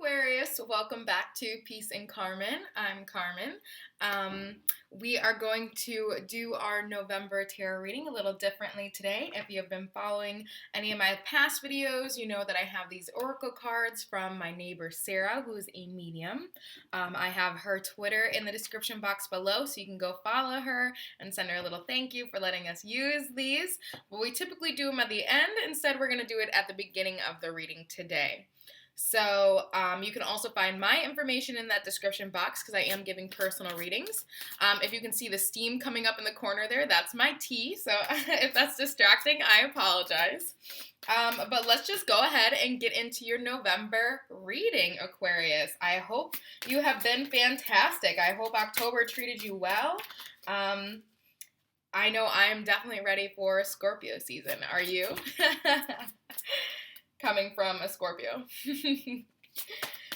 Aquarius, welcome back to Peace and Carmen. I'm Carmen. We are going to do our November tarot reading a little differently today. If you have been following any of my past videos, you know that I have these oracle cards from my neighbor Sarah, who is a medium. I have her Twitter in the description box below, so you can go follow her and send her a little thank you for letting us use these. But we typically do them at the end. Instead, we're going to do it at the beginning of the reading today. So you can also find my information in that description box because I am giving personal readings. If you can see the steam coming up in the corner there, that's my tea. So if that's distracting, I apologize. But let's just go ahead and get into your November reading, Aquarius. I hope you have been fantastic. I hope October treated you well. I know I am definitely ready for Scorpio season. Are you? Coming from a Scorpio.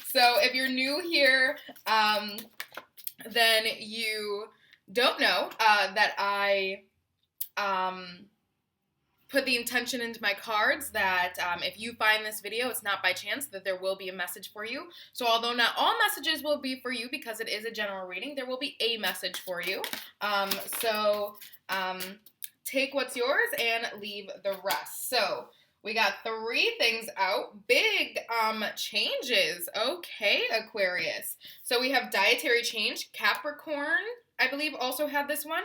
So if you're new here, then you don't know that I put the intention into my cards that if you find this video, it's not by chance, that there will be a message for you. So although not all messages will be for you because it is a general reading, there will be a message for you. Take what's yours and leave the rest. So we got 3 things out. Big changes. Okay, Aquarius. So we have dietary change. Capricorn, I believe, also had this one.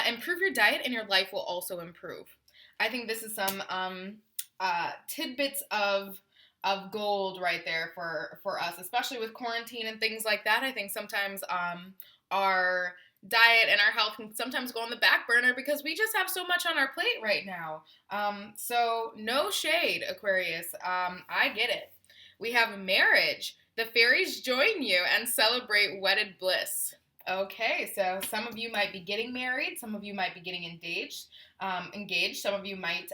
Improve your diet and your life will also improve. I think this is some tidbits of gold right there for us, especially with quarantine and things like that. I think sometimes our diet and our health can sometimes go on the back burner because we just have so much on our plate right now. So no shade, Aquarius. I get it. We have marriage. The fairies join you and celebrate wedded bliss. Okay, so some of you might be getting married. Some of you might be getting engaged. Some of you might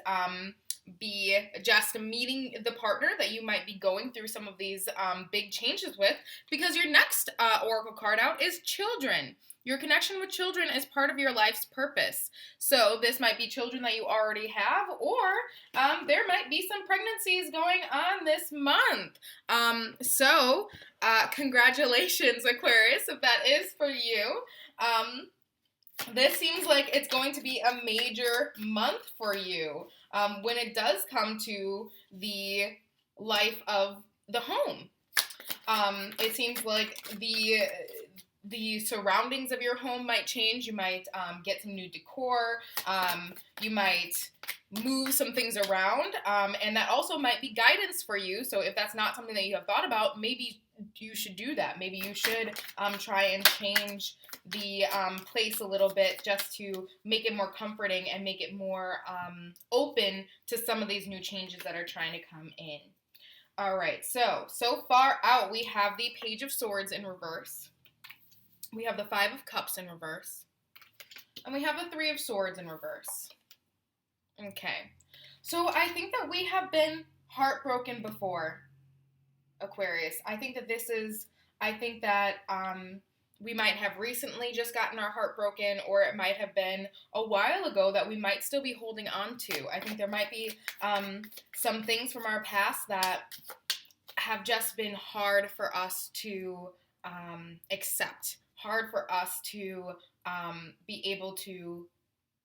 be just meeting the partner that you might be going through some of these big changes with, because your next oracle card out is children. Your connection with children is part of your life's purpose. So this might be children that you already have, or there might be some pregnancies going on this month. Congratulations, Aquarius, if that is for you. This seems like it's going to be a major month for you when it does come to the life of the home. It seems like the surroundings of your home might change. You might get some new decor. You might move some things around. And that also might be guidance for you. So if that's not something that you have thought about, maybe you should do that. Maybe you should try and change the place a little bit just to make it more comforting and make it more open to some of these new changes that are trying to come in. All right, so far out, we have the Page of Swords in reverse. We have the 5 of Cups in reverse. And we have the 3 of Swords in reverse. Okay. So I think that we have been heartbroken before, Aquarius. I think that we might have recently just gotten our heart broken, or it might have been a while ago that we might still be holding on to. I think there might be some things from our past that have just been hard for us to accept. Hard for us to be able to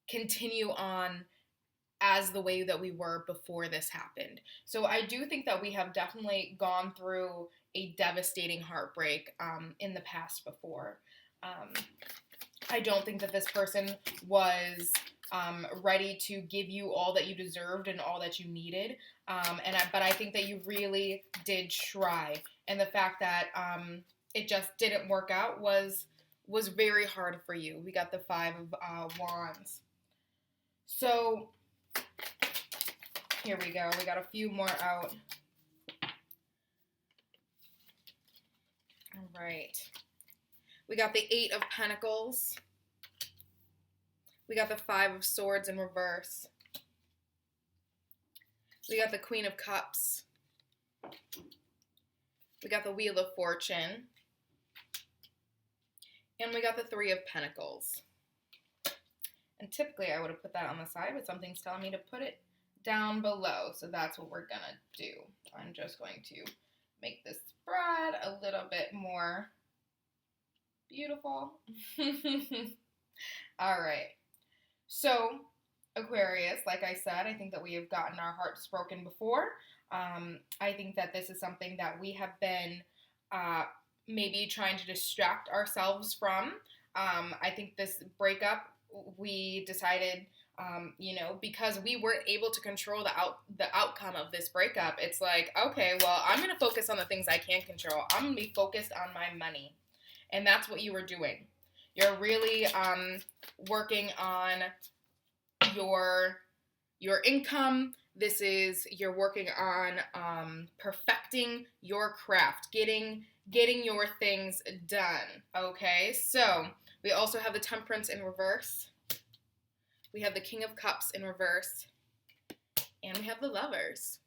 continue on as the way that we were before this happened. So I do think that we have definitely gone through a devastating heartbreak in the past before. I don't think that this person was ready to give you all that you deserved and all that you needed. But I think that you really did try. And the fact that it just didn't work out was very hard for you. We got the 5 of Wands. So here we go. We got a few more out. All right. We got the 8 of Pentacles. We got the 5 of Swords in reverse. We got the Queen of Cups. We got the Wheel of Fortune. And we got the 3 of Pentacles. And typically I would have put that on the side, but something's telling me to put it down below. So that's what we're going to do. I'm just going to make this spread little bit more beautiful. All right. So, Aquarius, like I said, I think that we have gotten our hearts broken before. I think that this is something that we have been maybe trying to distract ourselves from. I think this breakup, we decided, because we weren't able to control the outcome of this breakup, it's like, okay, well, I'm going to focus on the things I can control. I'm going to be focused on my money. And that's what you were doing. You're really working on your income. You're working on perfecting your craft, getting your things done. Okay, so we also have the Temperance in reverse. We have the King of Cups in reverse, and we have the Lovers.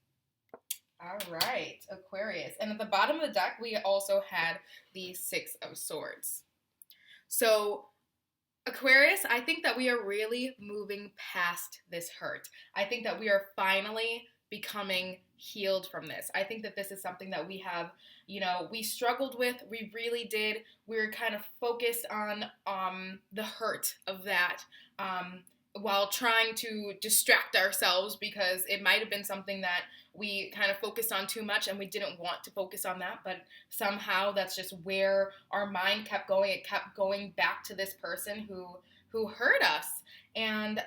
All right, Aquarius. And at the bottom of the deck, we also had the Six of Swords. So, Aquarius, I think that we are really moving past this hurt. I think that we are finally becoming healed from this. I think that this is something that we have, we struggled with. We really did. We were kind of focused on the hurt of that while trying to distract ourselves, because it might have been something that we kind of focused on too much and we didn't want to focus on that, but somehow that's just where our mind kept going. It kept going back to this person who hurt us. And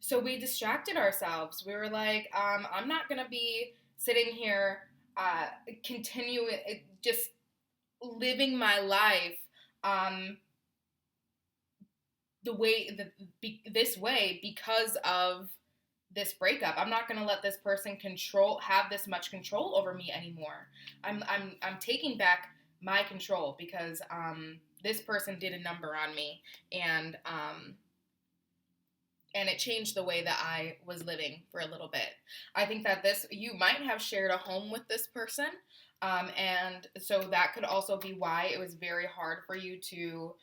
so we distracted ourselves. We were like, I'm not going to be sitting here continuing just living my life this way because of this breakup. I'm not going to let this person have this much control over me anymore. I'm taking back my control because this person did a number on me, and it changed the way that I was living for a little bit. I think that you might have shared a home with this person, and so that could also be why it was very hard for you to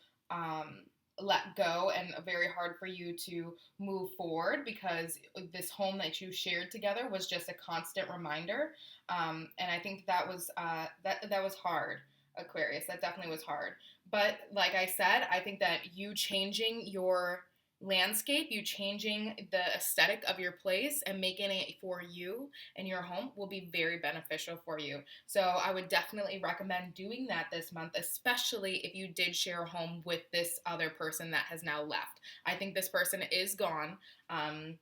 let go and very hard for you to move forward, because this home that you shared together was just a constant reminder. And I think that was that was hard, Aquarius. That definitely was hard. But like I said, I think that you changing your landscape, you changing the aesthetic of your place and making it for you and your home will be very beneficial for you. So I would definitely recommend doing that this month, especially if you did share a home with this other person that has now left. I think this person is gone, and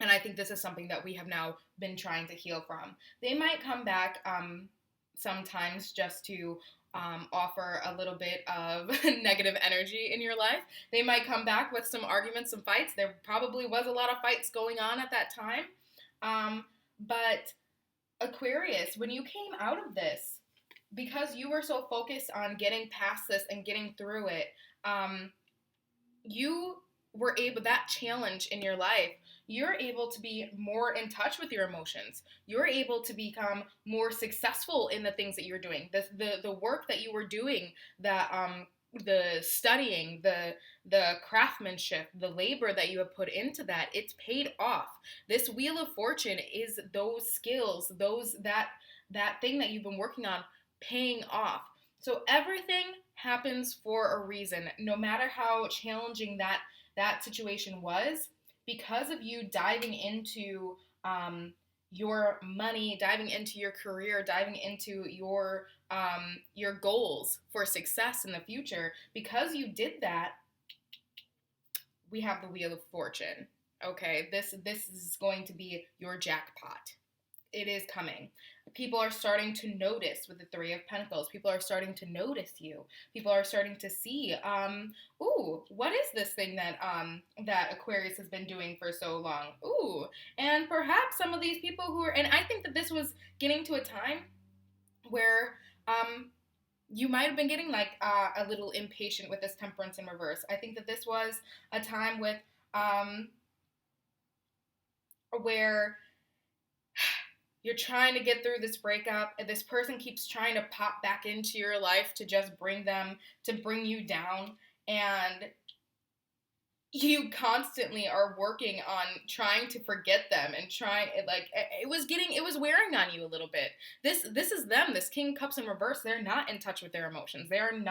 I think this is something that we have now been trying to heal from. They might come back sometimes just to offer a little bit of negative energy in your life. They might come back with some arguments, some fights. There probably was a lot of fights going on at that time. But Aquarius, when you came out of this, because you were so focused on getting past this and getting through it, you were able, that challenge in your life, you're able to be more in touch with your emotions. You're able to become more successful in the things that you're doing. The work that you were doing, the studying, the craftsmanship, the labor that you have put into that, it's paid off. This Wheel of Fortune is those skills, that thing that you've been working on paying off. So everything happens for a reason. No matter how challenging that situation was, because of you diving into your money, diving into your career, diving into your goals for success in the future, because you did that, we have the Wheel of Fortune. Okay, this is going to be your jackpot. It is coming. People are starting to notice with the Three of Pentacles. People are starting to notice you. People are starting to see, ooh, what is this thing that Aquarius has been doing for so long? Ooh, and perhaps some of these people and I think that this was getting to a time where you might have been getting like a little impatient with this Temperance in reverse. I think that this was a time with where you're trying to get through this breakup, and this person keeps trying to pop back into your life to just bring you down. And you constantly are working on trying to forget them and trying like it was wearing on you a little bit. This is them, this King of Cups in reverse. They're not in touch with their emotions. They aren't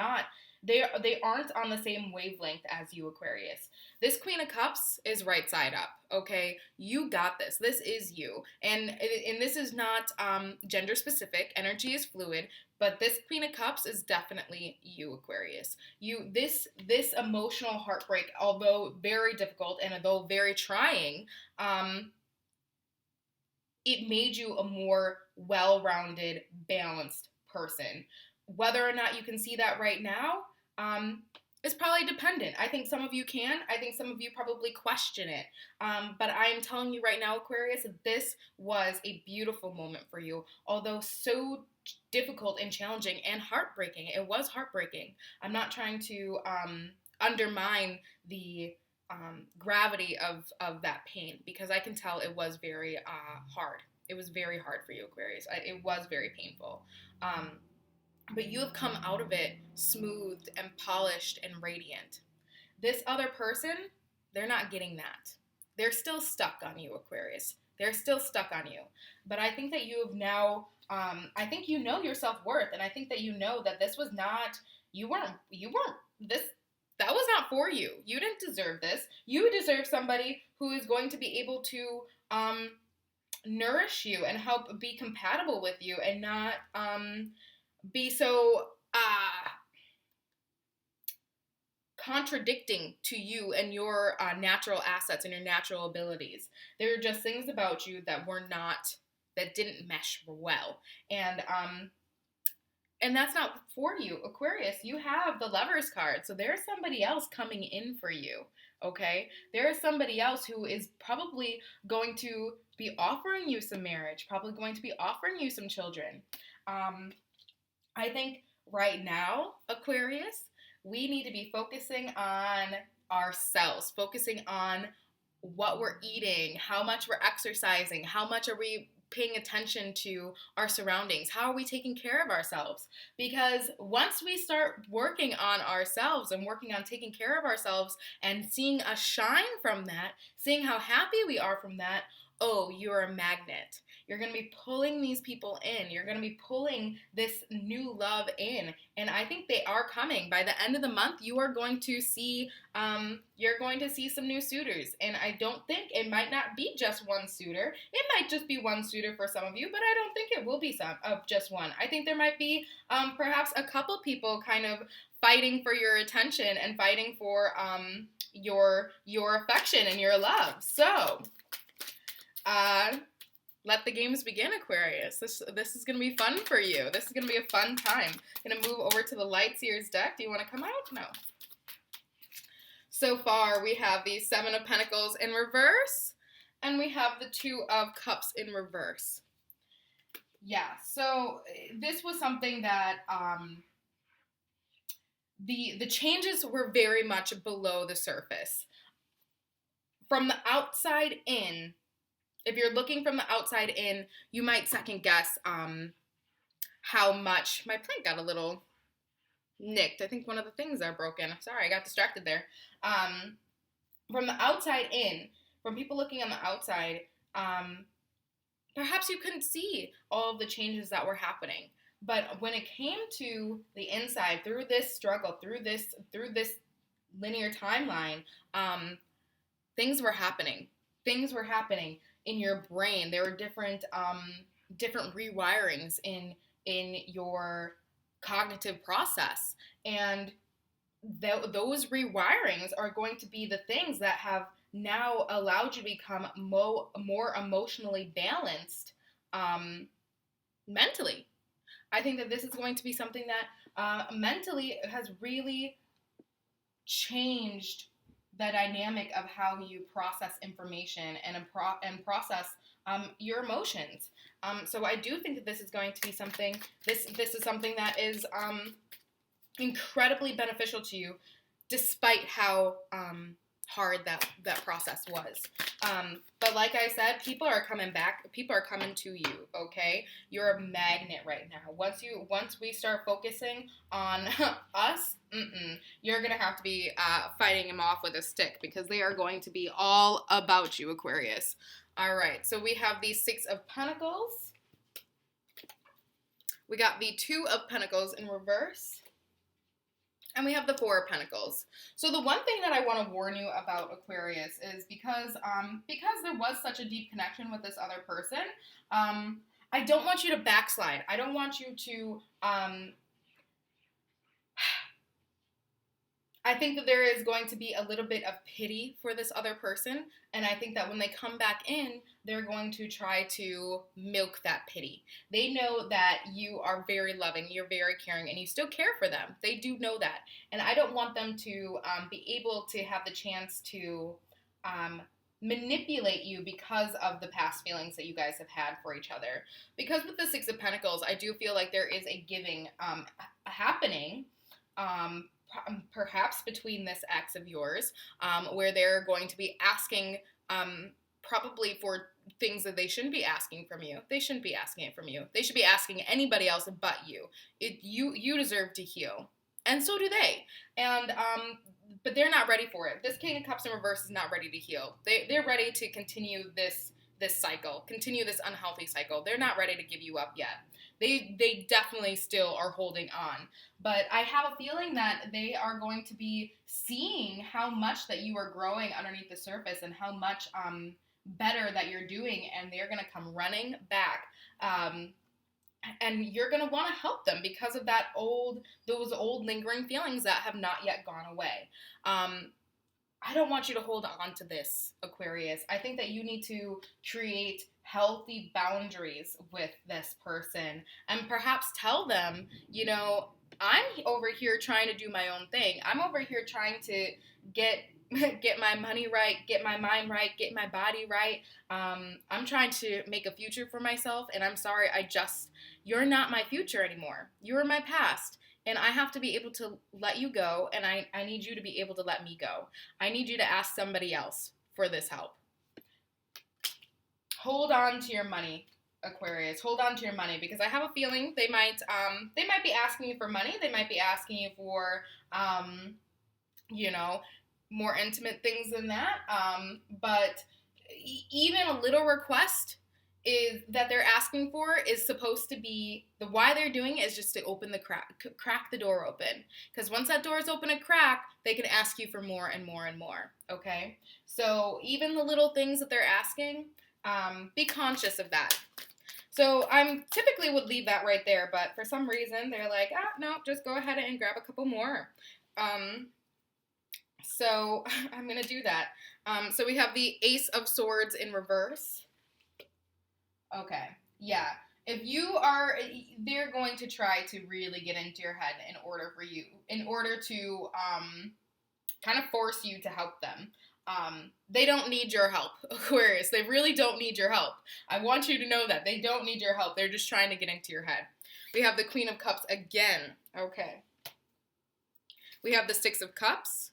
on the same wavelength as you, Aquarius. This Queen of Cups is right side up. Okay, you got this. This is you, and this is not gender specific. Energy is fluid, but this Queen of Cups is definitely you, Aquarius. This emotional heartbreak, although very difficult and although very trying, it made you a more well-rounded, balanced person. Whether or not you can see that right now, is probably dependent. I think some of you can. I think some of you probably question it. But I am telling you right now, Aquarius, this was a beautiful moment for you. Although so difficult and challenging and heartbreaking. It was heartbreaking. I'm not trying to undermine the gravity of that pain, because I can tell it was very hard. It was very hard for you, Aquarius. It was very painful. But you have come out of it smoothed and polished and radiant. This other person, they're not getting that. They're still stuck on you, Aquarius. They're still stuck on you. But I think that you have now, I think you know your self-worth, and I think that you know that this was not, that was not for you. You didn't deserve this. You deserve somebody who is going to be able to nourish you and help be compatible with you and not be so contradicting to you and your natural assets and your natural abilities. There are just things about you that that didn't mesh well. And that's not for you, Aquarius. You have the Lovers card, so there's somebody else coming in for you, okay? There is somebody else who is probably going to be offering you some marriage, probably going to be offering you some children. I think right now, Aquarius, we need to be focusing on ourselves, focusing on what we're eating, how much we're exercising, how much are we paying attention to our surroundings, how are we taking care of ourselves? Because once we start working on ourselves and working on taking care of ourselves and seeing us shine from that, seeing how happy we are from that, oh, you're a magnet. You're going to be pulling these people in. You're going to be pulling this new love in. And I think they are coming. By the end of the month, you are going to see, you're going to see some new suitors. And I don't think it might not be just one suitor. It might just be one suitor for some of you, but I don't think it will be just one. I think there might be perhaps a couple people kind of fighting for your attention and fighting for your affection and your love. So, let the games begin, Aquarius. This is going to be fun for you. This is going to be a fun time. I'm going to move over to the Light Seers deck. Do you want to come out? No. So far, we have the Seven of Pentacles in reverse, and we have the Two of Cups in reverse. Yeah, so this was something that the changes were very much below the surface. From the outside in, if you're looking from the outside in, you might second guess how much. My plant got a little nicked. I think one of the things are broken. Sorry, I got distracted there. From the outside in, from people looking on the outside, perhaps you couldn't see all of the changes that were happening. But when it came to the inside, through this struggle, through this linear timeline, things were happening. Things were happening in your brain. There were different rewirings in your cognitive process, and those rewirings are going to be the things that have now allowed you to become more emotionally balanced mentally. I think that this is going to be something that mentally has really changed the dynamic of how you process information and process your emotions. So I do think that this is going to be something, this is something that is incredibly beneficial to you, despite how hard that process was. But like I said, people are coming back. People are coming to you. Okay, you're a magnet right now. Once we start focusing on us, you're gonna have to be fighting them off with a stick, because they are going to be all about you, Aquarius. All right, so we have the Six of Pentacles. We got the Two of Pentacles in reverse. And we have the Four of Pentacles. So the one thing that I want to warn you about, Aquarius, is because there was such a deep connection with this other person, I don't want you to backslide. I don't want you to I think that there is going to be a little bit of pity for this other person, and I think that when they come back in, they're going to try to milk that pity. They know that you are very loving, you're very caring, and you still care for them. They do know that, and I don't want them to be able to have the chance to manipulate you because of the past feelings that you guys have had for each other. Because with the Six of Pentacles, I do feel like there is a giving happening, perhaps between this ex of yours, where they're going to be asking probably for things that they shouldn't be asking from you. They shouldn't be asking it from you. They should be asking anybody else but you. You deserve to heal, and so do they. And but they're not ready for it. This King of Cups in reverse is not ready to heal. They're ready to continue this cycle, continue this unhealthy cycle. They're not ready to give you up yet. They definitely still are holding on. But I have a feeling that they are going to be seeing how much that you are growing underneath the surface, and how much better that you're doing, and they're going to come running back. And you're going to want to help them because of those old lingering feelings that have not yet gone away. I don't want you to hold on to this, Aquarius. I think that you need to create healthy boundaries with this person, and perhaps tell them, I'm over here trying to do my own thing. I'm over here trying to get my money right, get my mind right, get my body right. I'm trying to make a future for myself, and I'm sorry, you're not my future anymore. You're my past. And I have to be able to let you go, and I need you to be able to let me go. I need you to ask somebody else for this help. Hold on to your money, Aquarius. Hold on to your money, because I have a feeling they might be asking you for money. They might be asking you for, more intimate things than that. But even a little request is that they're asking for is supposed to be why they're doing it is just to open the crack the door open. Because once that door is open a crack, they can ask you for more and more and more. Okay, so even the little things that they're asking, be conscious of that. So I typically would leave that right there, but for some reason they're like, no, just go ahead and grab a couple more. So I'm gonna do that. So we have the Ace of Swords in reverse. Okay, yeah. They're going to try to really get into your head in order to kind of force you to help them. They don't need your help, Aquarius. They really don't need your help. I want you to know that. They don't need your help. They're just trying to get into your head. We have the Queen of Cups again. Okay. We have the Six of Cups.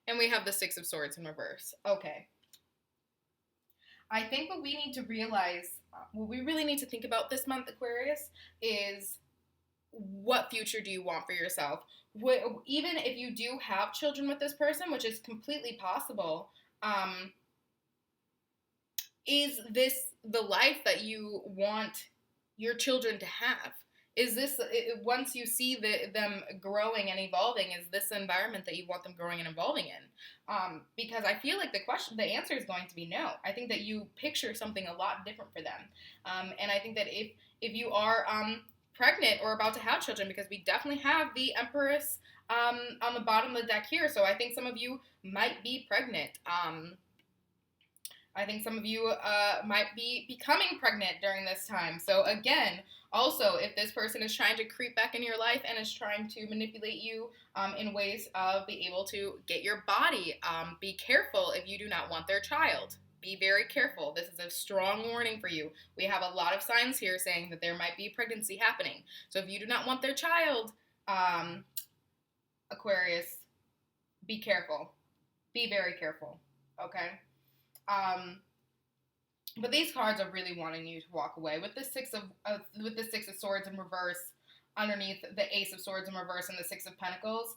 And we have the Six of Swords in reverse. Okay. I think what we need to realize, what we really need to think about this month, Aquarius, is what future do you want for yourself? Even if you do have children with this person, which is completely possible, is this the life that you want your children to have? Is this, once you see them growing and evolving, is this the environment that you want them growing and evolving in? Because I feel like the answer is going to be no. I think that you picture something a lot different for them. And I think that if you are pregnant or about to have children, because we definitely have the Empress on the bottom of the deck here, so I think some of you might be pregnant. I think some of you might be becoming pregnant during this time. So again, also, if this person is trying to creep back into your life and is trying to manipulate you in ways of being able to get your body, be careful if you do not want their child. Be very careful. This is a strong warning for you. We have a lot of signs here saying that there might be pregnancy happening. So if you do not want their child, Aquarius, be careful. Be very careful, okay? But these cards are really wanting you to walk away with the Six of Swords in reverse, underneath the Ace of Swords in reverse, and the Six of Pentacles.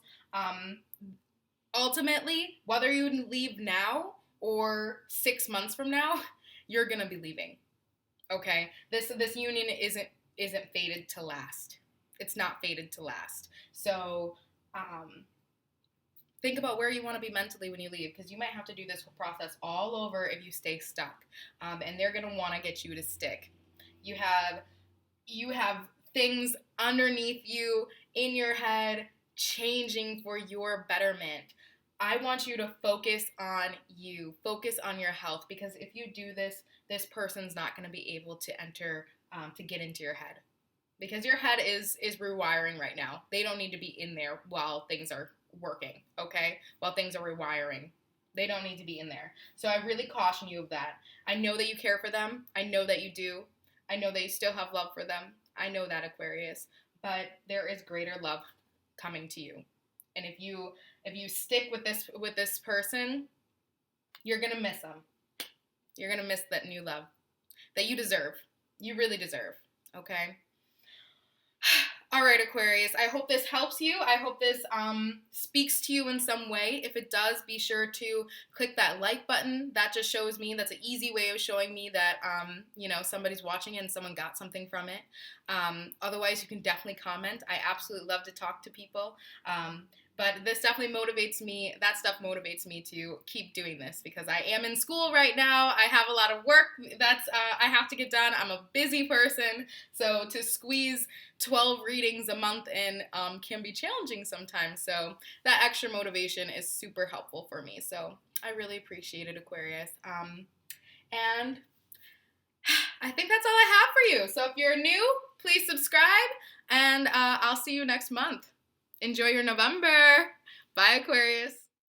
Ultimately, whether you leave now or 6 months from now, you're gonna be leaving. Okay, this union isn't fated to last. It's not fated to last. So think about where you want to be mentally when you leave, because you might have to do this process all over if you stay stuck, and they're going to want to get you to stick. You have things underneath you in your head changing for your betterment. I want you to focus on you, focus on your health, because if you do this, this person's not going to be able to to get into your head, because your head is rewiring right now. They don't need to be in there while things are working, okay? While things are rewiring. They don't need to be in there. So I really caution you of that. I know that you care for them. I know that you do. I know that you still have love for them. I know that, Aquarius. But there is greater love coming to you. And if you stick with this person, you're going to miss them. You're going to miss that new love that you deserve. You really deserve, okay? All right, Aquarius, I hope this helps you. I hope this speaks to you in some way. If it does, be sure to click that like button. That just shows me, that's an easy way of showing me that, somebody's watching it and someone got something from it. Otherwise, you can definitely comment. I absolutely love to talk to people. But this definitely motivates me. That stuff motivates me to keep doing this, because I am in school right now. I have a lot of work that's I have to get done. I'm a busy person, so to squeeze 12 readings a month in can be challenging sometimes. So that extra motivation is super helpful for me. So I really appreciate it, Aquarius. And I think that's all I have for you. So if you're new, please subscribe, and I'll see you next month. Enjoy your November. Bye, Aquarius.